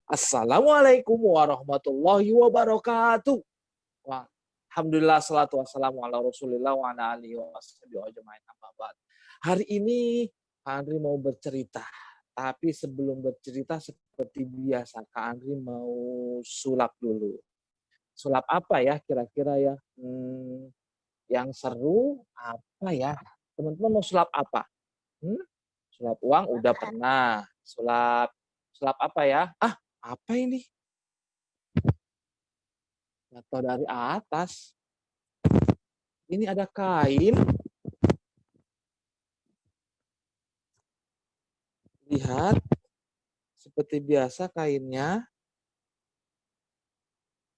Assalamualaikum warahmatullahi wabarakatuh. Wah, alhamdulillah salatu wassalamu ala Rasulillah wa ala alihi washabihi ajmain amma ba'd. Hari ini Kak Andri mau bercerita, tapi sebelum bercerita seperti biasa Kak Andri mau sulap dulu. Sulap apa ya kira-kira ya? Yang seru apa ya? Teman-teman mau sulap apa? Hmm? Sulap uang udah pernah. Sulap apa ya? Apa ini? Jatuh dari atas. Ini ada kain. Lihat, seperti biasa kainnya.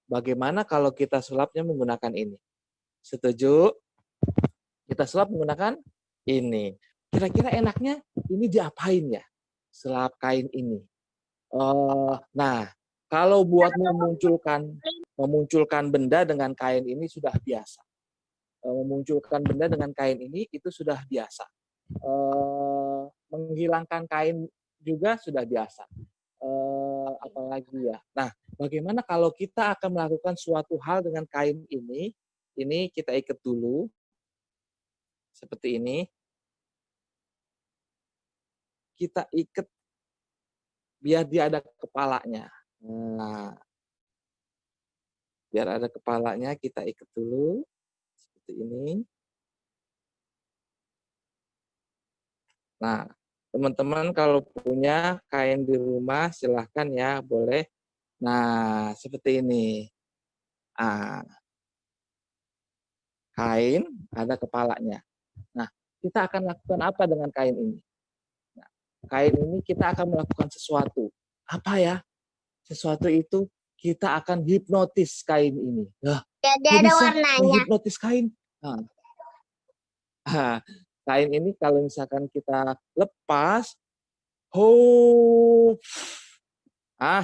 Bagaimana kalau kita sulapnya menggunakan ini? Setuju? Kita sulap menggunakan ini. Kira-kira enaknya ini diapain ya? Sulap kain ini. Nah, kalau buat memunculkan benda dengan kain ini sudah biasa. Memunculkan benda dengan kain ini itu sudah biasa. Menghilangkan kain juga sudah biasa. Apalagi ya. Nah, bagaimana kalau kita akan melakukan suatu hal dengan kain ini? Ini kita ikat dulu. Seperti ini. Kita ikat biar dia ada kepalanya. Nah, biar ada kepalanya kita ikat dulu. Seperti ini. Nah, teman-teman kalau punya kain di rumah silahkan ya, boleh. Nah, seperti ini. Kain ada kepalanya. Nah, kita akan lakukan apa dengan kain ini? Nah, kain ini kita akan melakukan sesuatu. Apa ya? Sesuatu itu kita akan hipnotis kain ini. Nah, kok ada bisa warnanya. menghipnotis kain? Kain ini kalau misalkan kita lepas,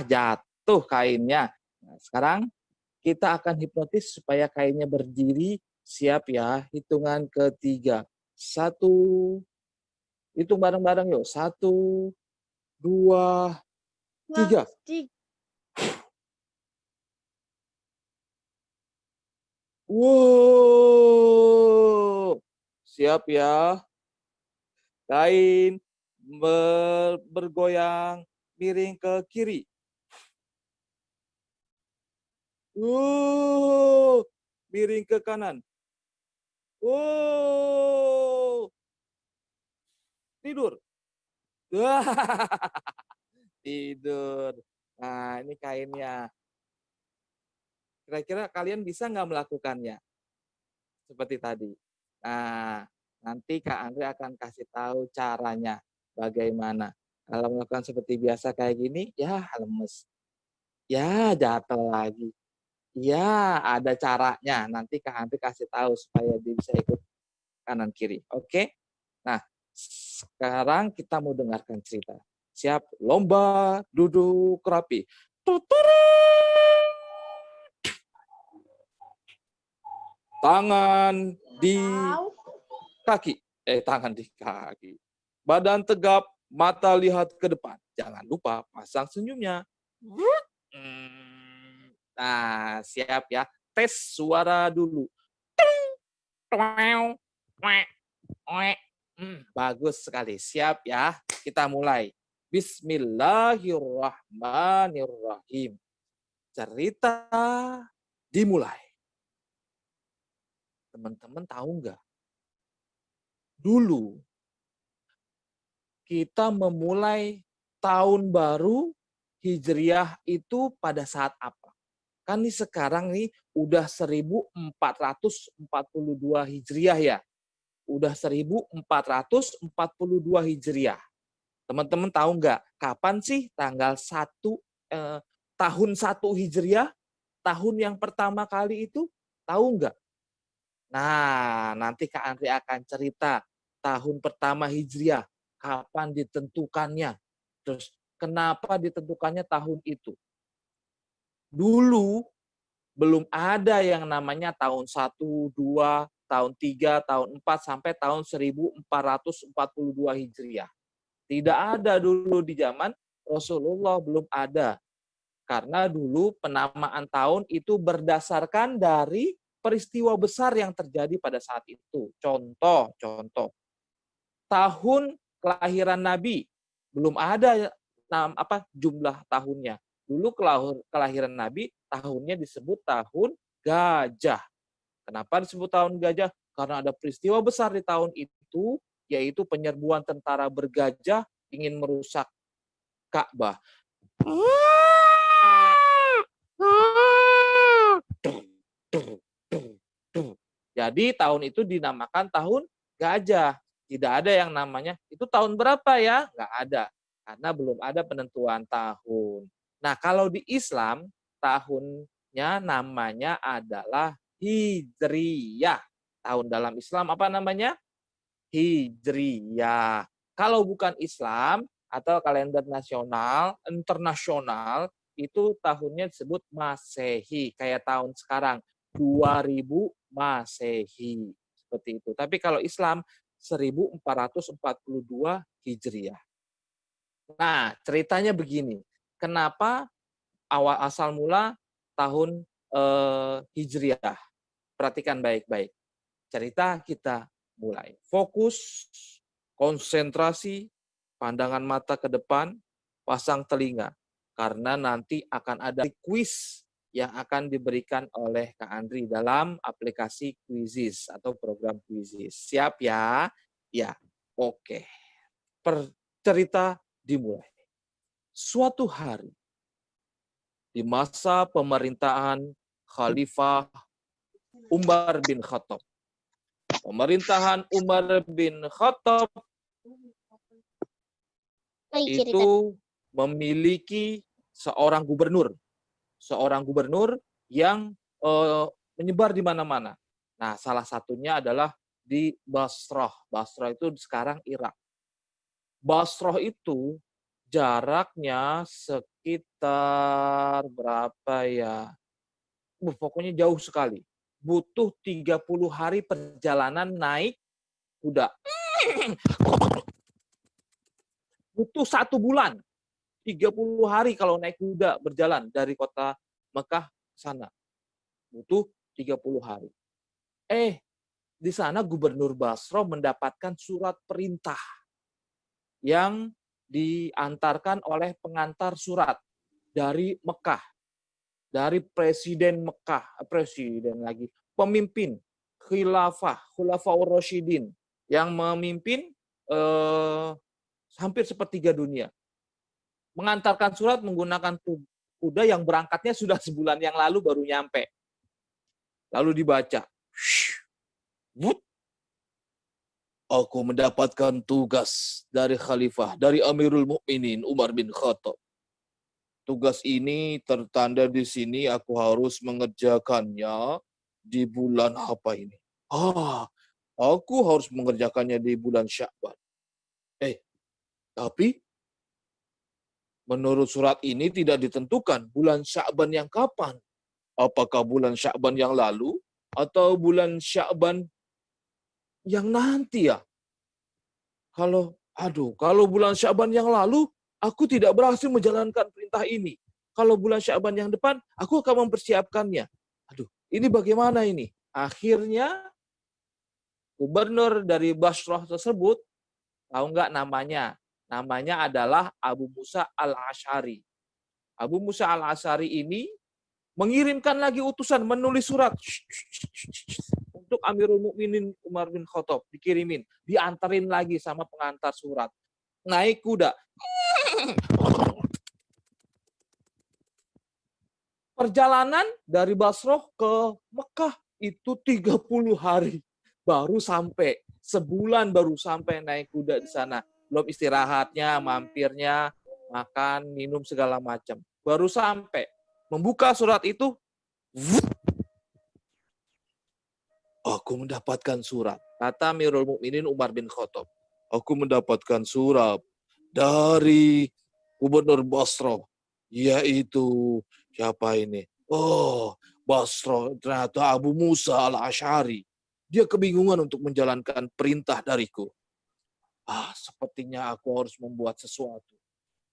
jatuh kainnya. Nah, sekarang kita akan hipnotis supaya kainnya berdiri. Siap ya, hitungan ketiga. 1, hitung bareng-bareng yuk. 1, 2, 3. Wow, siap ya. Kain bergoyang miring ke kiri. Miring ke kanan. Tidur. Tidur. Nah, ini kainnya. Kira-kira kalian bisa nggak melakukannya? Seperti tadi. Nah, nanti Kak Andri akan kasih tahu caranya. Bagaimana. Kalau melakukan seperti biasa kayak gini, ya lemes. Ya jatuh lagi. Ya ada caranya. Nanti Kak Andri kasih tahu supaya dia bisa ikut kanan kiri. Oke? Nah, sekarang kita mau dengarkan cerita. Siap? Lomba duduk rapi. Tangan di kaki. Tangan di kaki. Badan tegap, mata lihat ke depan. Jangan lupa pasang senyumnya. Nah, siap ya. Tes suara dulu. Bagus sekali. Siap ya. Kita mulai. Bismillahirrahmanirrahim. Cerita dimulai. Teman-teman tahu nggak? Dulu kita memulai tahun baru Hijriah itu pada saat apa? Kan nih sekarang nih udah 1442 Hijriah ya. Udah 1442 Hijriah. Teman-teman tahu nggak kapan sih tanggal 1 tahun 1 Hijriah? Tahun yang pertama kali itu tahu nggak? Nah, nanti Kak Andri akan cerita tahun pertama Hijriah, kapan ditentukannya, terus kenapa ditentukannya tahun itu. Dulu belum ada yang namanya tahun 1, 2, tahun 3, tahun 4, sampai tahun 1442 Hijriah. Tidak ada dulu di zaman Rasulullah, belum ada. Karena dulu penamaan tahun itu berdasarkan dari peristiwa besar yang terjadi pada saat itu. Contoh, tahun kelahiran Nabi belum ada jumlah tahunnya. Dulu kelahiran Nabi tahunnya disebut tahun gajah. Kenapa disebut tahun gajah? Karena ada peristiwa besar di tahun itu, yaitu penyerbuan tentara bergajah ingin merusak Ka'bah. Jadi tahun itu dinamakan tahun gajah. Tidak ada yang namanya, itu tahun berapa ya? Nggak ada. Karena belum ada penentuan tahun. Nah, kalau di Islam, tahunnya namanya adalah Hijriyah. Tahun dalam Islam apa namanya? Hijriyah. Kalau bukan Islam atau kalender nasional, internasional, itu tahunnya disebut Masehi. Kayak tahun sekarang, 2000 Masehi. Seperti itu. Tapi kalau Islam, 1442 Hijriah. Nah, ceritanya begini. Kenapa asal mula tahun Hijriah? Perhatikan baik-baik. Cerita kita mulai. Fokus, konsentrasi, pandangan mata ke depan, pasang telinga. Karena nanti akan ada kuis yang akan diberikan oleh Kak Andri dalam aplikasi Quizizz atau program Quizizz. Siap ya? Ya, oke. Cerita dimulai. Suatu hari, di masa pemerintahan Khalifah Umar bin Khattab. Pemerintahan Umar bin Khattab itu memiliki seorang gubernur yang menyebar di mana-mana. Nah, salah satunya adalah di Basrah. Basrah itu sekarang Irak. Basrah itu jaraknya sekitar berapa ya? Pokoknya jauh sekali. Butuh 30 hari perjalanan naik kuda. Butuh 1 bulan. 30 hari kalau naik kuda berjalan dari kota Mekah ke sana. Butuh 30 hari. Di sana Gubernur Basrah mendapatkan surat perintah yang diantarkan oleh pengantar surat dari Mekah. Dari presiden Mekah, pemimpin Khulafaur Rasyidin yang memimpin hampir sepertiga dunia. Mengantarkan surat menggunakan kuda yang berangkatnya sudah sebulan yang lalu baru nyampe. Lalu dibaca. Aku mendapatkan tugas dari Khalifah, dari Amirul Mukminin Umar bin Khattab. Tugas ini tertanda di sini aku harus mengerjakannya di bulan apa ini? Aku harus mengerjakannya di bulan Sya'ban. Tapi menurut surat ini tidak ditentukan bulan Sya'ban yang kapan. Apakah bulan Sya'ban yang lalu atau bulan Sya'ban yang nanti ya? Kalau bulan Sya'ban yang lalu, aku tidak berhasil menjalankan perintah ini. Kalau bulan Sya'ban yang depan, aku akan mempersiapkannya. Ini bagaimana ini? Akhirnya, gubernur dari Basrah tersebut, tahu nggak namanya? Namanya adalah Abu Musa al-Asy'ari. Abu Musa al-Asy'ari ini mengirimkan lagi utusan, menulis surat untuk Amirul Mukminin Umar bin Khattab, dikirimin, diantarin lagi sama pengantar surat. Naik kuda. Perjalanan dari Basrah ke Mekah itu 30 hari. Baru sampai. Sebulan baru sampai naik kuda di sana. Belum istirahatnya, mampirnya, makan, minum, segala macam. Baru sampai. Membuka surat itu, aku mendapatkan surat. Kata Amirul Mukminin Umar bin Khattab. Aku mendapatkan surat dari Gubernur Basrah. Yaitu, siapa ini? Basrah, ternyata Abu Musa al-Asy'ari. Dia kebingungan untuk menjalankan perintah dariku. Sepertinya aku harus membuat sesuatu.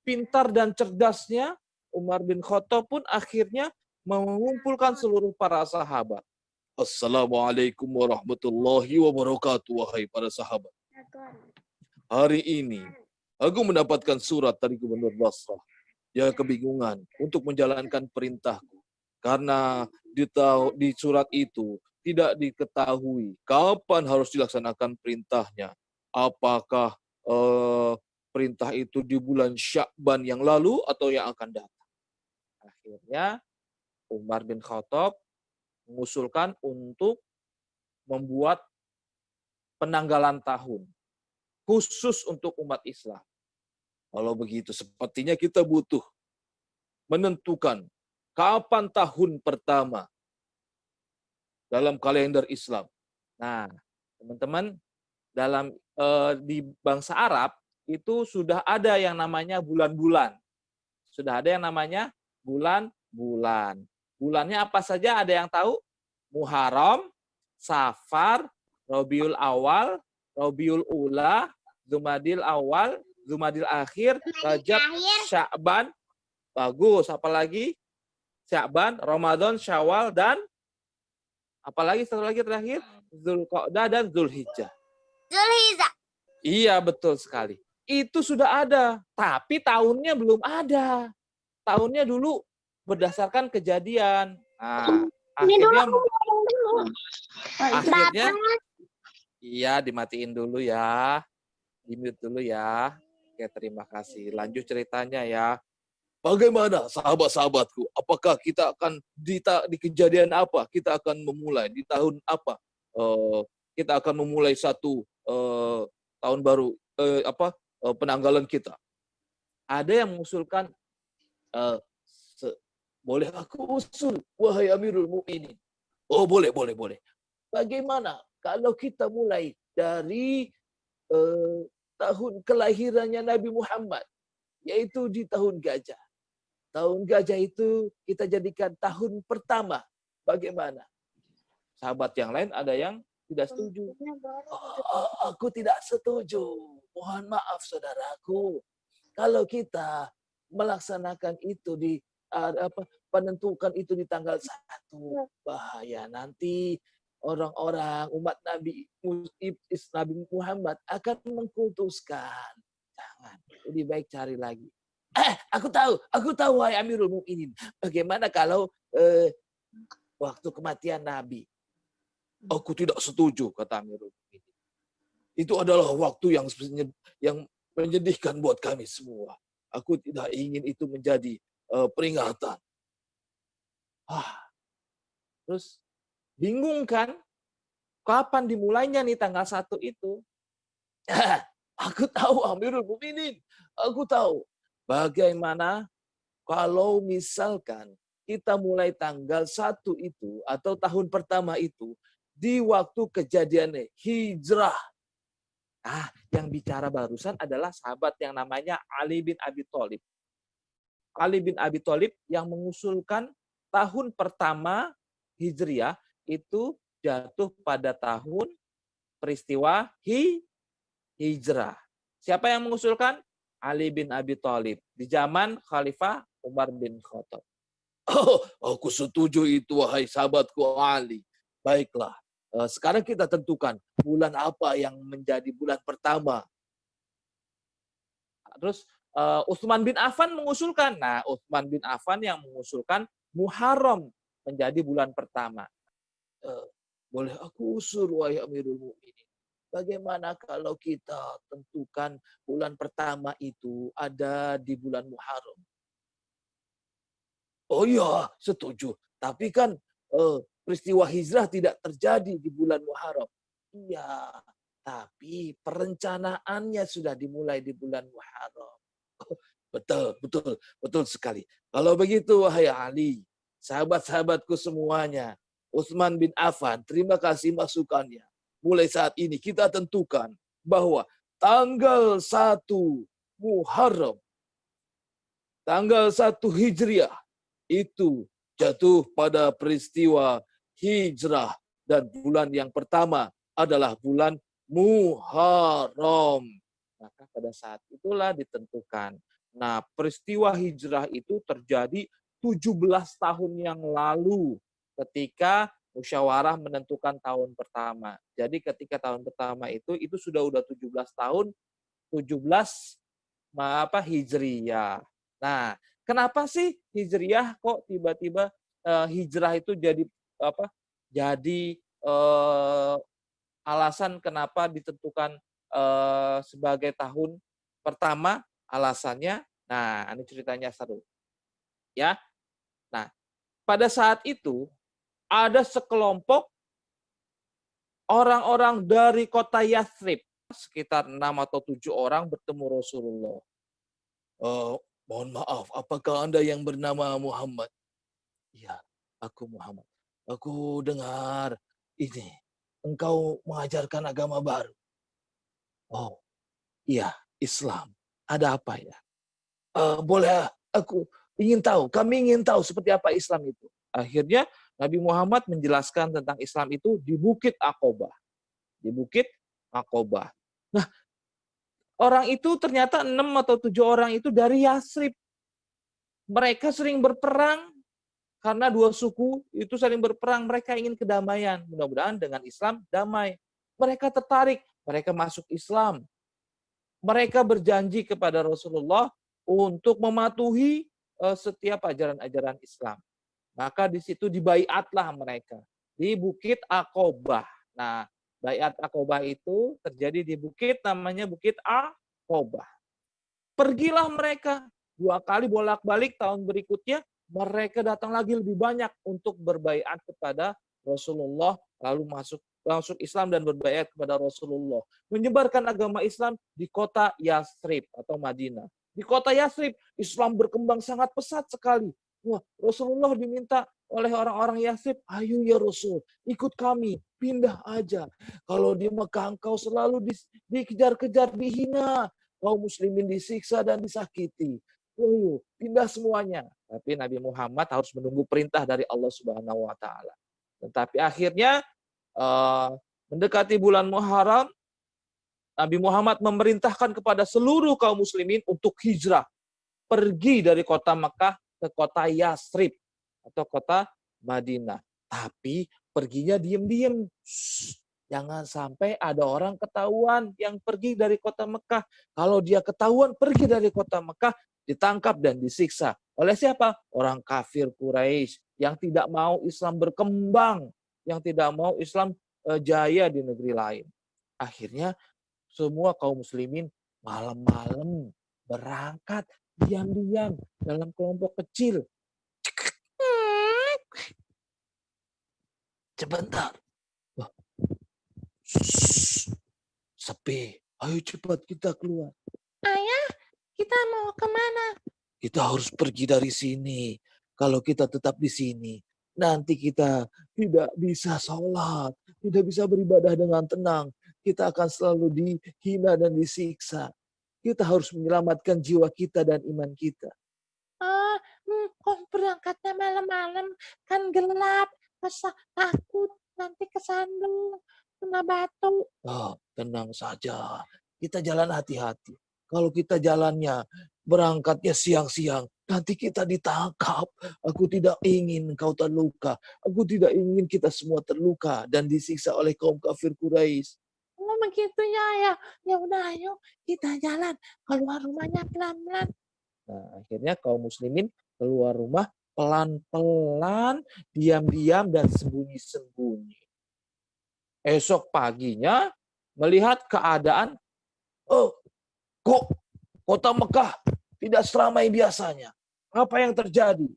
Pintar dan cerdasnya Umar bin Khattab pun akhirnya mengumpulkan seluruh para sahabat. Assalamualaikum warahmatullahi wabarakatuh, wahai para sahabat. Hari ini aku mendapatkan surat dari Gubernur Basrah. Dia kebingungan untuk menjalankan perintahku. Karena di surat itu tidak diketahui kapan harus dilaksanakan perintahnya. Apakah perintah itu di bulan Sya'ban yang lalu atau yang akan datang. Akhirnya Umar bin Khattab mengusulkan untuk membuat penanggalan tahun khusus untuk umat Islam. Kalau begitu, sepertinya kita butuh menentukan kapan tahun pertama dalam kalender Islam. Nah, teman-teman, di bangsa Arab itu sudah ada yang namanya bulan-bulan. Sudah ada yang namanya bulan-bulan. Bulannya apa saja? Ada yang tahu? Muharram, Safar, Rabiul Awal, Rabiul Ula, Jumadil Awal, Jumadil Akhir, Rajab, Sya'ban. Bagus. Apalagi? Sya'ban, Ramadan, Syawal, dan apalagi satu lagi terakhir? Zulqa'dah dan Zulhijjah. Zulhijjah. Iya, betul sekali. Itu sudah ada, tapi tahunnya belum ada. Tahunnya dulu berdasarkan kejadian. Nah, akhirnya iya, dimatiin dulu ya. Di-mute dulu ya. Oke, terima kasih. Lanjut ceritanya ya. Bagaimana sahabat-sahabatku? Apakah kita akan di kejadian apa? Kita akan memulai di tahun apa? Kita akan memulai satu tahun baru penanggalan kita. Ada yang mengusulkan boleh aku usul, wahai Amirul Mukminin. Oh, boleh. Bagaimana kalau kita mulai dari tahun kelahirannya Nabi Muhammad, yaitu di tahun gajah. Tahun gajah itu kita jadikan tahun pertama. Bagaimana? Sahabat yang lain ada yang tidak setuju. Aku tidak setuju. Mohon maaf saudaraku. Kalau kita melaksanakan itu penentukan itu di tanggal 1, bahaya nanti orang-orang umat Nabi Muhammad akan mengkultuskan. Jangan, lebih baik cari lagi. Aku tahu wahai Amirul Mukminin. Bagaimana kalau waktu kematian Nabi? Aku tidak setuju, kata Amirul Mukminin. Itu adalah waktu yang menyedihkan buat kami semua. Aku tidak ingin itu menjadi peringatan. Terus bingung kan? Kapan dimulainya nih tanggal 1 itu? Aku tahu Amirul Mukminin. Aku tahu. Bagaimana kalau misalkan kita mulai tanggal 1 itu atau tahun pertama itu di waktu kejadian hijrah. Yang bicara barusan adalah sahabat yang namanya Ali bin Abi Thalib. Ali bin Abi Thalib yang mengusulkan tahun pertama Hijriah itu jatuh pada tahun peristiwa hijrah. Siapa yang mengusulkan? Ali bin Abi Thalib di zaman Khalifah Umar bin Khattab. Aku setuju itu, wahai sahabatku Ali. Baiklah, sekarang kita tentukan bulan apa yang menjadi bulan pertama. Terus Utsman bin Affan mengusulkan. Nah, Utsman bin Affan yang mengusulkan Muharram menjadi bulan pertama. Boleh aku usul, wahai Amirul Mukminin. Bagaimana kalau kita tentukan bulan pertama itu ada di bulan Muharram? Oh iya, setuju. Tapi kan peristiwa hijrah tidak terjadi di bulan Muharram. Iya, tapi perencanaannya sudah dimulai di bulan Muharram. Betul sekali. Kalau begitu, wahai Ali, sahabat-sahabatku semuanya, Utsman bin Affan, terima kasih masukannya. Mulai saat ini kita tentukan bahwa tanggal 1 Muharram, tanggal 1 Hijriah, itu jatuh pada peristiwa hijrah dan bulan yang pertama adalah bulan Muharram. Maka pada saat itulah ditentukan Nah, peristiwa hijrah itu terjadi 17 tahun yang lalu ketika musyawarah menentukan tahun pertama. Jadi ketika tahun pertama itu sudah 17 tahun, 17 Hijriyah. Nah, kenapa sih Hijriyah kok tiba-tiba hijrah itu jadi apa? Jadi alasan kenapa ditentukan sebagai tahun pertama, alasannya, nah ini ceritanya seru ya. Nah, pada saat itu ada sekelompok orang-orang dari kota Yathrib, sekitar 6 atau 7 orang bertemu Rasulullah. Mohon maaf, apakah Anda yang bernama Muhammad? Iya, aku Muhammad. Aku dengar ini, engkau mengajarkan agama baru. Oh, iya, Islam. Ada apa ya? Boleh aku ingin tahu, kami ingin tahu seperti apa Islam itu. Akhirnya Nabi Muhammad menjelaskan tentang Islam itu di Bukit Aqobah. Di Bukit Aqobah. Nah, orang itu ternyata 6 atau 7 orang itu dari Yasrib. Mereka sering berperang karena dua suku itu saling berperang. Mereka ingin kedamaian. Mudah-mudahan dengan Islam damai. Mereka tertarik. Mereka masuk Islam. Mereka berjanji kepada Rasulullah untuk mematuhi setiap ajaran-ajaran Islam. Maka di situ dibaiatlah mereka di Bukit Aqobah. Nah, baiat Aqobah itu terjadi di bukit namanya Bukit Aqobah. Pergilah mereka 2 kali bolak-balik, tahun berikutnya mereka datang lagi lebih banyak untuk berbaiat kepada Rasulullah, lalu masuk Islam dan berbaiat kepada Rasulullah. Menyebarkan agama Islam di kota Yathrib atau Madinah. Di kota Yathrib, Islam berkembang sangat pesat sekali. Wah, Rasulullah diminta oleh orang-orang Yathrib, ayo ya Rasul, ikut kami, pindah aja. Kalau di Mekah engkau selalu dikejar-kejar, dihina, kaum muslimin disiksa dan disakiti. Pindah semuanya. Tapi Nabi Muhammad harus menunggu perintah dari Allah Subhanahu wa taala. Tetapi akhirnya mendekati bulan Muharram, Nabi Muhammad memerintahkan kepada seluruh kaum muslimin untuk hijrah, pergi dari kota Mekah ke kota Yathrib atau kota Madinah. Tapi perginya diam-diam. Jangan sampai ada orang ketahuan yang pergi dari kota Mekah. Kalau dia ketahuan pergi dari kota Mekah, ditangkap dan disiksa. Oleh siapa? Orang kafir Quraisy yang tidak mau Islam berkembang, yang tidak mau Islam jaya di negeri lain. Akhirnya semua kaum muslimin malam-malam berangkat diam-diam dalam kelompok kecil. Sebentar. Wah, sepi. Ayo cepat kita keluar. Ayah, kita mau kemana? Kita harus pergi dari sini. Kalau kita tetap di sini, nanti kita tidak bisa sholat, tidak bisa beribadah dengan tenang. Kita akan selalu dihina dan disiksa. Kita harus menyelamatkan jiwa kita dan iman kita. Kok berangkatnya malam-malam? Kan gelap, takut nanti kesandung, kena batu. Oh, tenang saja. Kita jalan hati-hati. Kalau kita jalannya berangkatnya siang-siang, nanti kita ditangkap. Aku tidak ingin kau terluka. Aku tidak ingin kita semua terluka dan disiksa oleh kaum kafir Quraisy. Oh begitu ya. Ya udah ayo kita jalan keluar rumahnya pelan-pelan. Nah, akhirnya kaum muslimin keluar rumah pelan-pelan, diam-diam dan sembunyi-sembunyi. Esok paginya melihat keadaan, kok kota Mekah tidak seramai biasanya. Apa yang terjadi?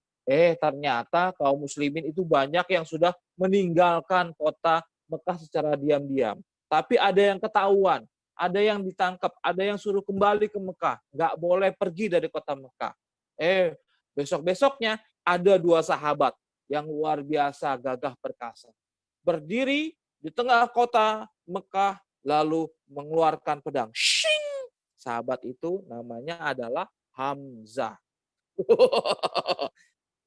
Ternyata kaum muslimin itu banyak yang sudah meninggalkan kota Mekah secara diam-diam. Tapi ada yang ketahuan, ada yang ditangkap, ada yang suruh kembali ke Mekah. Nggak boleh pergi dari kota Mekah. Besok-besoknya ada 2 sahabat yang luar biasa gagah perkasa. Berdiri di tengah kota Mekah, lalu mengeluarkan pedang. Shing! Sahabat itu namanya adalah Hamzah.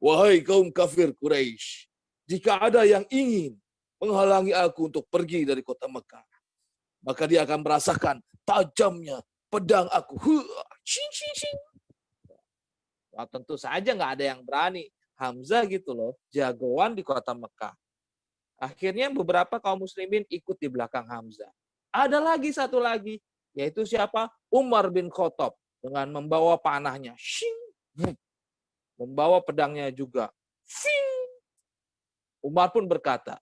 Wahai kaum kafir Quraisy, jika ada yang ingin menghalangi aku untuk pergi dari kota Mekah, maka dia akan merasakan tajamnya pedang aku. Shing, shing, shing. Wah, tentu saja nggak ada yang berani. Hamzah gitu loh, jagoan di kota Mekah. Akhirnya beberapa kaum muslimin ikut di belakang Hamzah. Ada lagi satu lagi, yaitu siapa? Umar bin Khattab dengan membawa panahnya. Shing, membawa pedangnya juga. Shing. Umar pun berkata,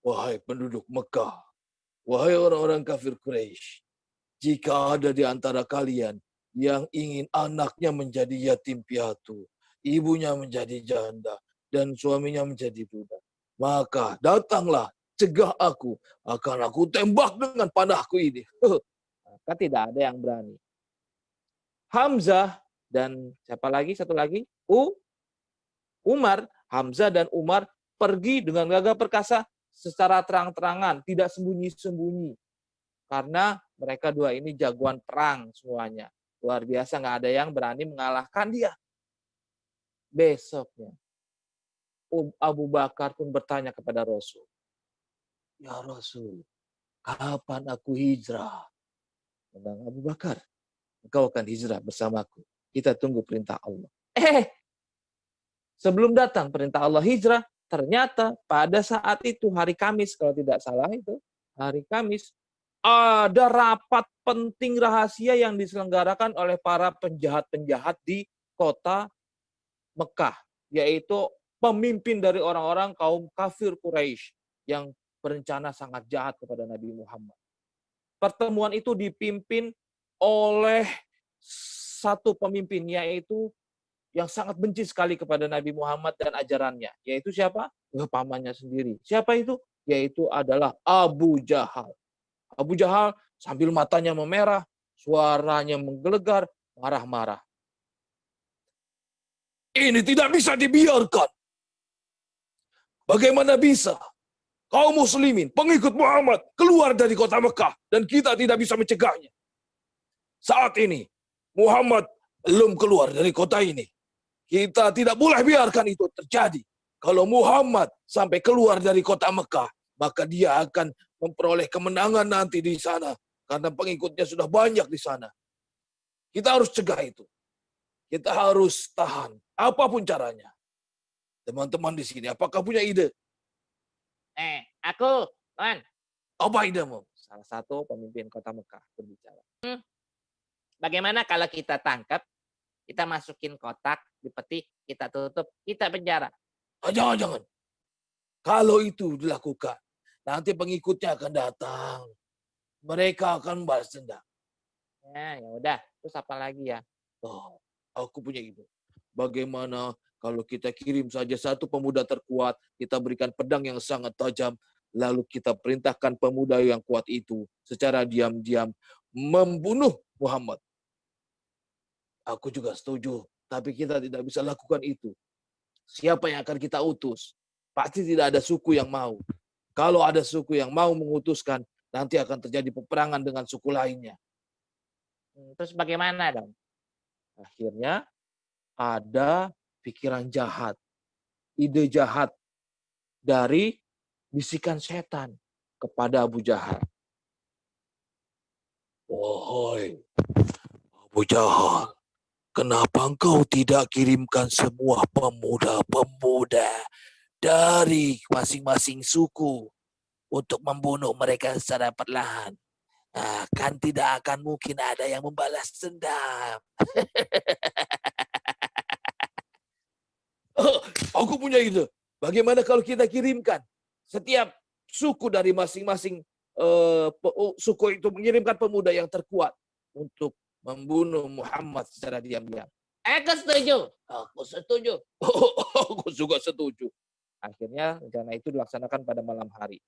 wahai penduduk Mekah, wahai orang-orang kafir Quraisy, jika ada di antara kalian yang ingin anaknya menjadi yatim piatu, ibunya menjadi janda, dan suaminya menjadi budak, maka datanglah, cegah aku, akan aku tembak dengan panahku ini. Maka tidak ada yang berani. Hamzah dan siapa lagi? Satu lagi? Umar. Hamzah dan Umar pergi dengan gagah perkasa secara terang-terangan, tidak sembunyi-sembunyi. Karena mereka dua ini jagoan perang semuanya. Luar biasa, nggak ada yang berani mengalahkan dia. Besoknya, Abu Bakar pun bertanya kepada Rasul. Ya Rasul, kapan aku hijrah? Bilang Abu Bakar, engkau akan hijrah bersamaku. Kita tunggu perintah Allah. Sebelum datang perintah Allah hijrah, ternyata pada saat itu hari Kamis, kalau tidak salah itu, hari Kamis, ada rapat penting rahasia yang diselenggarakan oleh para penjahat-penjahat di kota Mekah, yaitu pemimpin dari orang-orang kaum kafir Quraisy yang berencana sangat jahat kepada Nabi Muhammad. Pertemuan itu dipimpin oleh satu pemimpin, yaitu yang sangat benci sekali kepada Nabi Muhammad dan ajarannya, yaitu siapa? Pamannya sendiri. Siapa itu? Yaitu adalah Abu Jahal. Abu Jahal sambil matanya memerah, suaranya menggelegar, marah-marah. Ini tidak bisa dibiarkan. Bagaimana bisa kaum muslimin, pengikut Muhammad, keluar dari kota Mekah dan kita tidak bisa mencegahnya? Saat ini, Muhammad belum keluar dari kota ini. Kita tidak boleh biarkan itu terjadi. Kalau Muhammad sampai keluar dari kota Mekah, maka dia akan memperoleh kemenangan nanti di sana. Karena pengikutnya sudah banyak di sana. Kita harus cegah itu. Kita harus tahan. Apapun caranya. Teman-teman di sini, apakah punya ide? Aku, Tuan. Apa idemu? Salah satu pemimpin kota Mekah berbicara. Bagaimana kalau kita tangkap, kita masukin kotak, dipetik, kita tutup, kita penjara. Jangan. Kalau itu dilakukan, nanti pengikutnya akan datang. Mereka akan balas dendam. Ya udah. Terus apa lagi ya? Oh, aku punya ide. Bagaimana kalau kita kirim saja satu pemuda terkuat, kita berikan pedang yang sangat tajam, lalu kita perintahkan pemuda yang kuat itu secara diam-diam membunuh Muhammad. Aku juga setuju, tapi kita tidak bisa lakukan itu. Siapa yang akan kita utus? Pasti tidak ada suku yang mau. Kalau ada suku yang mau mengutuskan, nanti akan terjadi peperangan dengan suku lainnya. Terus bagaimana dong? Akhirnya ada pikiran jahat, ide jahat dari bisikan setan kepada Abu Jahal. Wahai Abu Jahal, kenapa engkau tidak kirimkan semua pemuda-pemuda dari masing-masing suku untuk membunuh mereka secara perlahan? Nah, kan tidak akan mungkin ada yang membalas dendam. Aku punya ide. Bagaimana kalau kita kirimkan setiap suku dari masing-masing suku itu mengirimkan pemuda yang terkuat untuk membunuh Muhammad secara diam-diam. Aku setuju. Aku setuju. Aku juga setuju. Akhirnya rencana itu dilaksanakan pada malam hari.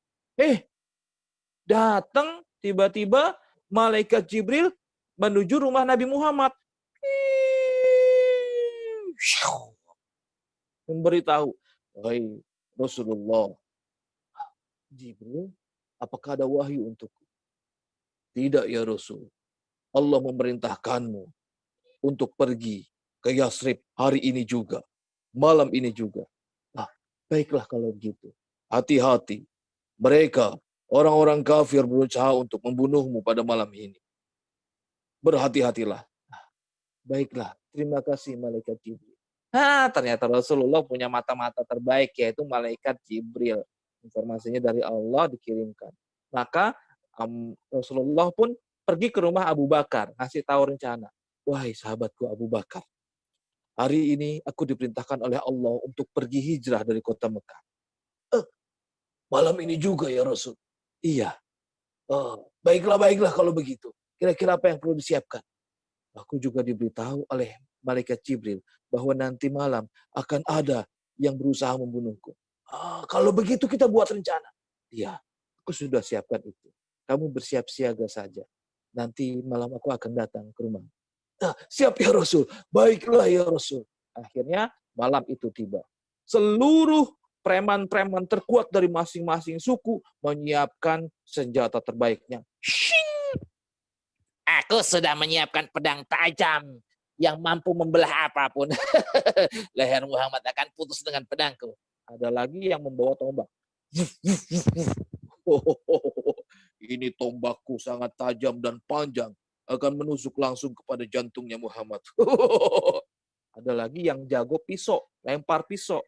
Datang tiba-tiba malaikat Jibril menuju rumah Nabi Muhammad. Memberitahu, wahai Rasulullah, Jibril, apakah ada wahyu untukku? Tidak ya Rasul. Allah memerintahkanmu untuk pergi ke Yasrib hari ini juga. Malam ini juga. Baiklah kalau begitu. Hati-hati. Mereka, orang-orang kafir berusaha untuk membunuhmu pada malam ini. Berhati-hatilah. Baiklah. Terima kasih Malaikat Jibril. Ternyata Rasulullah punya mata-mata terbaik, yaitu malaikat Jibril. Informasinya dari Allah dikirimkan. Maka Rasulullah pun pergi ke rumah Abu Bakar, ngasih tahu rencana. Wahai sahabatku Abu Bakar, hari ini aku diperintahkan oleh Allah untuk pergi hijrah dari kota Mekah. Malam ini juga ya Rasul? Iya. Baiklah kalau begitu. Kira-kira apa yang perlu disiapkan? Aku juga diberitahu oleh malaikat Jibril bahwa nanti malam akan ada yang berusaha membunuhku. Kalau begitu kita buat rencana. Iya, aku sudah siapkan itu. Kamu bersiap siaga saja. Nanti malam aku akan datang ke rumah. Siap ya Rasul. Baiklah ya Rasul. Akhirnya malam itu tiba. Seluruh preman-preman terkuat dari masing-masing suku menyiapkan senjata terbaiknya. Aku sudah menyiapkan pedang tajam yang mampu membelah apapun. Leher Muhammad akan putus dengan pedangku. Ada lagi yang membawa tombak. Ini tombakku sangat tajam dan panjang. Akan menusuk langsung kepada jantungnya Muhammad. Ada lagi yang jago pisau, lempar pisau.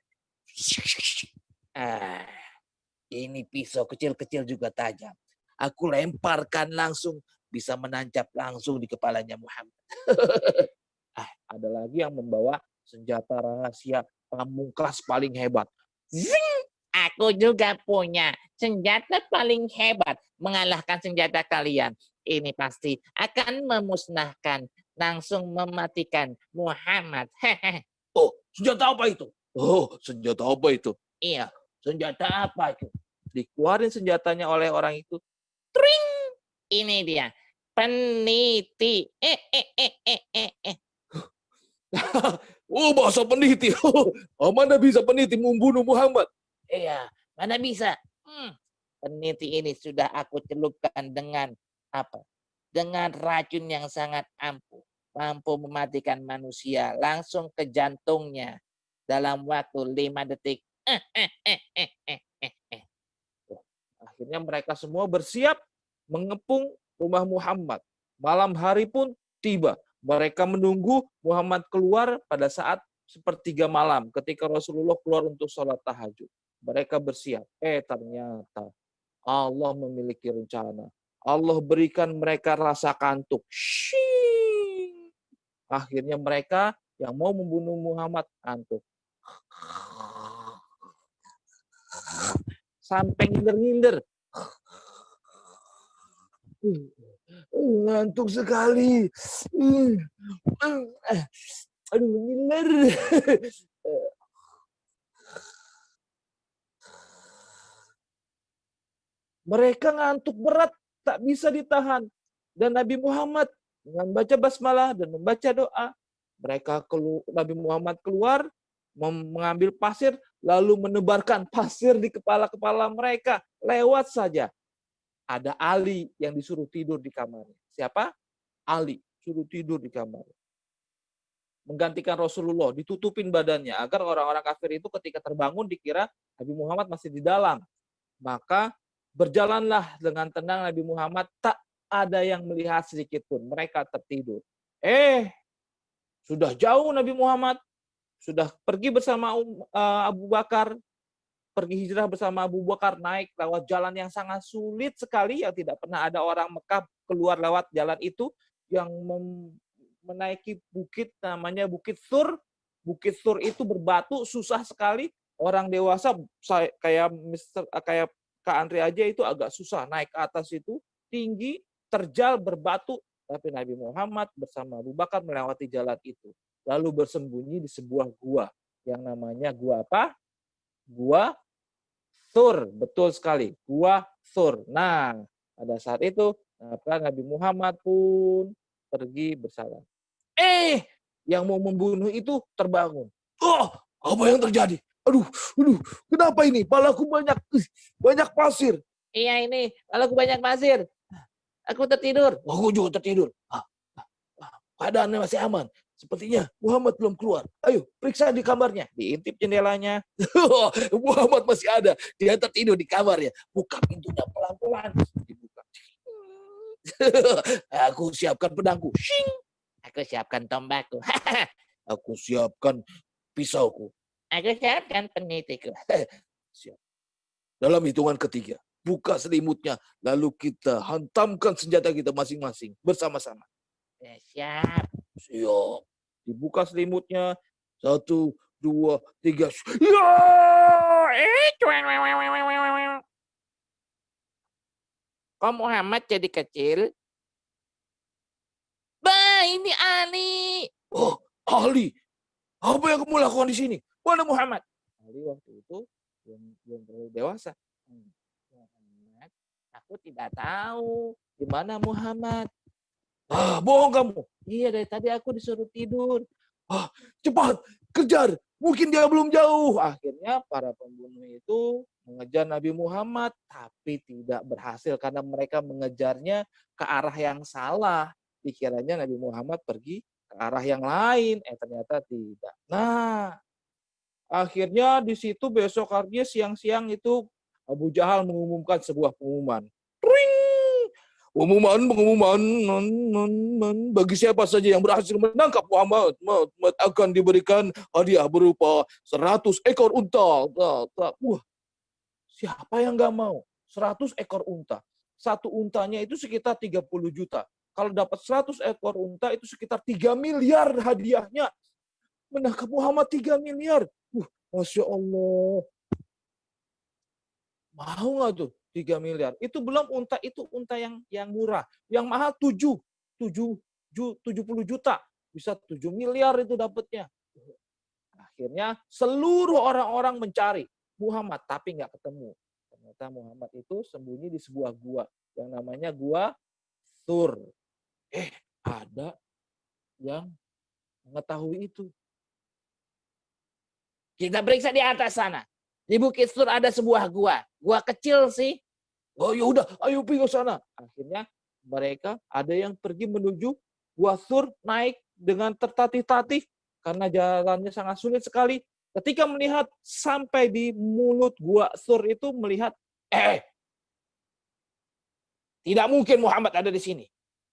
Ini pisau kecil-kecil juga tajam. Aku lemparkan langsung, bisa menancap langsung di kepalanya Muhammad. Ada lagi yang membawa senjata rahasia pamungkas paling hebat. Aku juga punya senjata paling hebat mengalahkan senjata kalian. Ini pasti akan memusnahkan, langsung mematikan Muhammad. Senjata apa itu? Senjata apa itu? Iya, senjata apa itu? Dikeluarin senjatanya oleh orang itu. Tring! Ini dia, peniti. Bahasa peniti. Mana bisa peniti membunuh Muhammad? Iya, mana bisa? Peniti ini sudah aku celupkan dengan apa? Dengan racun yang sangat ampuh, mampu mematikan manusia langsung ke jantungnya dalam waktu 5 detik. Akhirnya mereka semua bersiap mengepung rumah Muhammad. Malam hari pun tiba. Mereka menunggu Muhammad keluar pada saat sepertiga malam ketika Rasulullah keluar untuk sholat tahajud. Mereka bersiap. Ternyata Allah memiliki rencana. Allah berikan mereka rasa kantuk. Akhirnya mereka yang mau membunuh Muhammad kantuk. Sampai ngiler-ngiler. Ngantuk sekali. Aduh, ngiler. Mereka ngantuk berat, tak bisa ditahan. Dan Nabi Muhammad dengan baca basmalah dan membaca doa, Nabi Muhammad keluar, mengambil pasir, lalu menebarkan pasir di kepala-kepala mereka. Lewat saja. Ada Ali yang disuruh tidur di kamarnya. Siapa? Ali, suruh tidur di kamarnya. Menggantikan Rasulullah, ditutupin badannya, agar orang-orang kafir itu ketika terbangun dikira Nabi Muhammad masih di dalam. Maka berjalanlah dengan tenang Nabi Muhammad, tak ada yang melihat sedikit pun. Mereka tertidur. Sudah jauh Nabi Muhammad, sudah pergi bersama Abu Bakar, pergi hijrah bersama Abu Bakar, naik lewat jalan yang sangat sulit sekali, yang tidak pernah ada orang Mekah keluar lewat jalan itu, yang menaiki bukit namanya Bukit Sur. Bukit Sur itu berbatu, susah sekali. Orang dewasa kayak Kak Andri aja itu agak susah naik ke atas itu, tinggi, terjal, berbatu. Tapi Nabi Muhammad bersama Abu Bakar melewati jalan itu. Lalu bersembunyi di sebuah gua yang namanya gua apa? Gua Sur, betul sekali. Gua Sur. Nah, pada saat itu Nabi Muhammad pun pergi bersalam. Yang mau membunuh itu terbangun. Apa yang terjadi? Aduh, kenapa ini? Palaku banyak pasir. Iya ini, palaku banyak pasir. Aku tertidur. Aku juga tertidur. Keadaannya masih aman. Sepertinya Muhammad belum keluar. Ayo, periksa di kamarnya. Diintip jendelanya. Muhammad masih ada. Dia tertidur di kamarnya. Buka pintunya pelan-pelan. Dibuka. Aku siapkan pedangku. Aku siapkan tombakku. Aku siapkan pisauku. Aku siapkan penitiku. Siap. Dalam hitungan ketiga, buka selimutnya, lalu kita hantamkan senjata kita masing-masing bersama-sama. Ya, siap. Siap. Dibuka selimutnya. 1, 2, 3. Ya! Kok Muhammad jadi kecil? Bah, ini Ali. Oh, Ali. Apa yang kamu lakukan di sini? Mana Muhammad? Ali waktu itu belum terlalu dewasa. Muhammad, aku tidak tahu di mana Muhammad. Bohong kamu. Iya, dari tadi aku disuruh tidur. Cepat, kejar. Mungkin dia belum jauh. Akhirnya para pembunuh itu mengejar Nabi Muhammad, tapi tidak berhasil karena mereka mengejarnya ke arah yang salah. Dikiranya Nabi Muhammad pergi ke arah yang lain, ternyata tidak. Nah, akhirnya di situ besok harinya siang-siang itu Abu Jahal mengumumkan sebuah pengumuman. Tring! Pengumuman bagi siapa saja yang berhasil menangkap Muhammad akan diberikan hadiah berupa 100 ekor unta. Wah, siapa yang nggak mau? 100 ekor unta. Satu untanya itu sekitar 30 juta. Kalau dapat 100 ekor unta itu sekitar 3 miliar hadiahnya. Menangkap Muhammad 3 miliar. Masya Allah. Mau nggak tuh 3 miliar? Itu belum unta, itu unta yang murah. Yang mahal 70 juta. Bisa 7 miliar itu dapatnya. Akhirnya seluruh orang-orang mencari Muhammad, tapi nggak ketemu. Ternyata Muhammad itu sembunyi di sebuah gua yang namanya Gua Thur. Ada yang mengetahui itu. Kita periksa di atas sana. Di Bukit Sur ada sebuah gua. Gua kecil sih. Oh ya udah, ayo pergi ke sana. Akhirnya mereka ada yang pergi menuju Gua Thur, naik dengan tertatih-tatih karena jalannya sangat sulit sekali. Ketika melihat sampai di mulut Gua Thur itu melihat, tidak mungkin Muhammad ada di sini.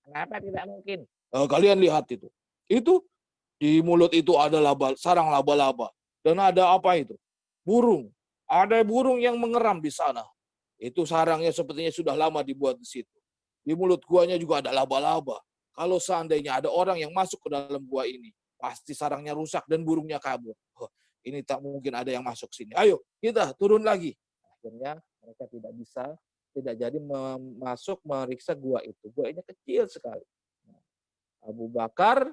Kenapa tidak mungkin? Kalian lihat itu. Itu di mulut itu ada sarang laba-laba. Dan ada apa itu? Burung. Ada burung yang mengeram di sana. Itu sarangnya sepertinya sudah lama dibuat di situ. Di mulut guanya juga ada laba-laba. Kalau seandainya ada orang yang masuk ke dalam gua ini, pasti sarangnya rusak dan burungnya kabur. Ini tak mungkin ada yang masuk sini. Ayo, kita turun lagi. Akhirnya mereka tidak jadi masuk meriksa gua itu. Gua ini kecil sekali. Abu Bakar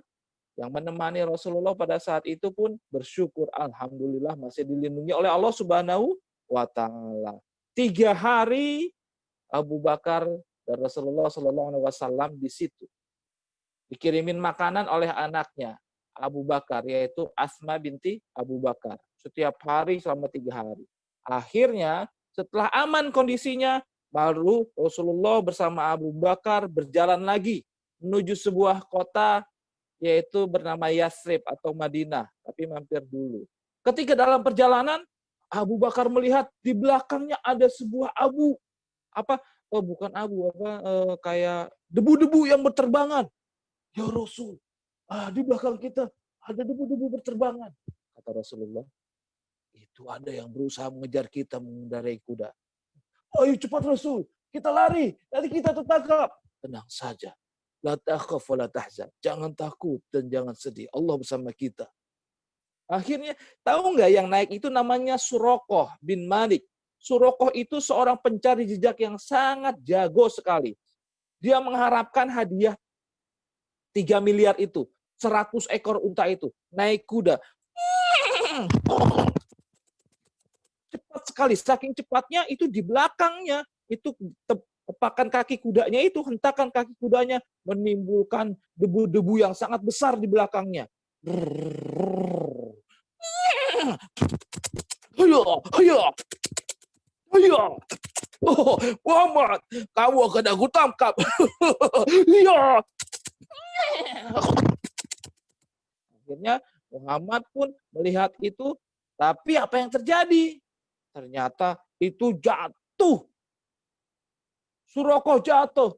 yang menemani Rasulullah pada saat itu pun bersyukur, alhamdulillah masih dilindungi oleh Allah Subhanahu wa taala. 3 hari Abu Bakar dan Rasulullah Shallallahu alaihi wasallam di situ. Dikirimin makanan oleh anaknya Abu Bakar, yaitu Asma binti Abu Bakar. Setiap hari selama 3 hari. Akhirnya setelah aman kondisinya, baru Rasulullah bersama Abu Bakar berjalan lagi menuju sebuah kota yaitu bernama Yathrib atau Madinah, tapi mampir dulu. Ketika dalam perjalanan, Abu Bakar melihat di belakangnya ada sebuah abu, bukan abu, kayak debu-debu yang berterbangan. Ya Rasul, di belakang kita ada debu-debu berterbangan. Kata Rasulullah, itu ada yang berusaha mengejar kita mengendarai kuda. Ayo cepat Rasul, kita lari, nanti kita tertangkap. Tenang saja. La takhaf wa la tahzan. Jangan takut dan jangan sedih. Allah bersama kita. Akhirnya, tahu nggak yang naik itu namanya Suraqah bin Malik. Suraqah itu seorang pencari jejak yang sangat jago sekali. Dia mengharapkan hadiah 3 miliar itu. 100 ekor unta itu. Naik kuda. Cepat sekali. Saking cepatnya itu di belakangnya. Itu tepakan kaki kudanya itu, hentakan kaki kudanya menimbulkan debu-debu yang sangat besar di belakangnya. Ayo. Oh, Muhammad, kamu akan aku tangkap. Iya. Akhirnya Muhammad pun melihat itu, tapi apa yang terjadi? Ternyata itu jatuh. Suraqah jatuh.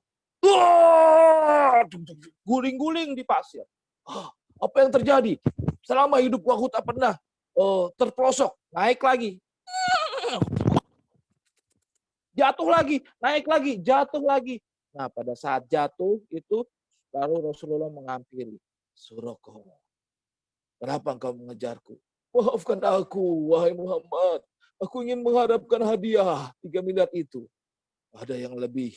Guling-guling di pasir. Apa yang terjadi? Selama hidupku aku tak pernah terprosok, naik lagi. Jatuh lagi, naik lagi, jatuh lagi. Nah, pada saat jatuh itu baru Rasulullah menghampiri. Suraqah, kenapa engkau mengejarku? Maafkan aku, wahai Muhammad. Aku ingin mengharapkan hadiah 3 miliar itu. Ada yang lebih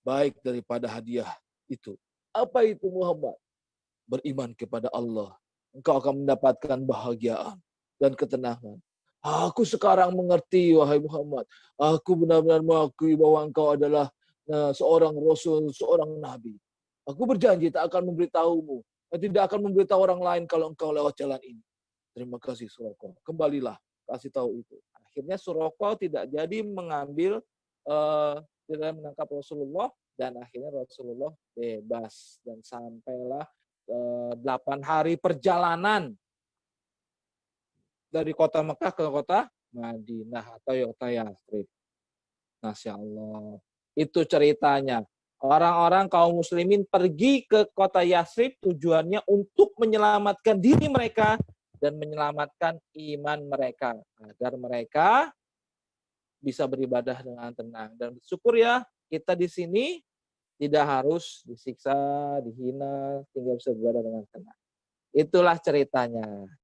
baik daripada hadiah itu. Apa itu Muhammad? Beriman kepada Allah. Engkau akan mendapatkan bahagiaan dan ketenangan. Aku sekarang mengerti, wahai Muhammad. Aku benar-benar mengakui bahwa engkau adalah seorang Rasul, seorang Nabi. Aku berjanji tak akan memberitahumu. Dan tidak akan memberitahu orang lain kalau engkau lewat jalan ini. Terima kasih Suraqah. Kembalilah, kasih tahu itu. Akhirnya Suraqah tidak jadi mengambil, tidak menangkap Rasulullah, dan akhirnya Rasulullah bebas. Dan sampailah 8 hari perjalanan dari kota Mekah ke kota Madinah atau kota Yathrib. Masya Allah. Itu ceritanya. Orang-orang kaum muslimin pergi ke kota Yathrib tujuannya untuk menyelamatkan diri mereka dan menyelamatkan iman mereka. Agar mereka bisa beribadah dengan tenang. Dan bersyukur ya, kita di sini tidak harus disiksa, dihina, tinggal bisa beribadah dengan tenang. Itulah ceritanya.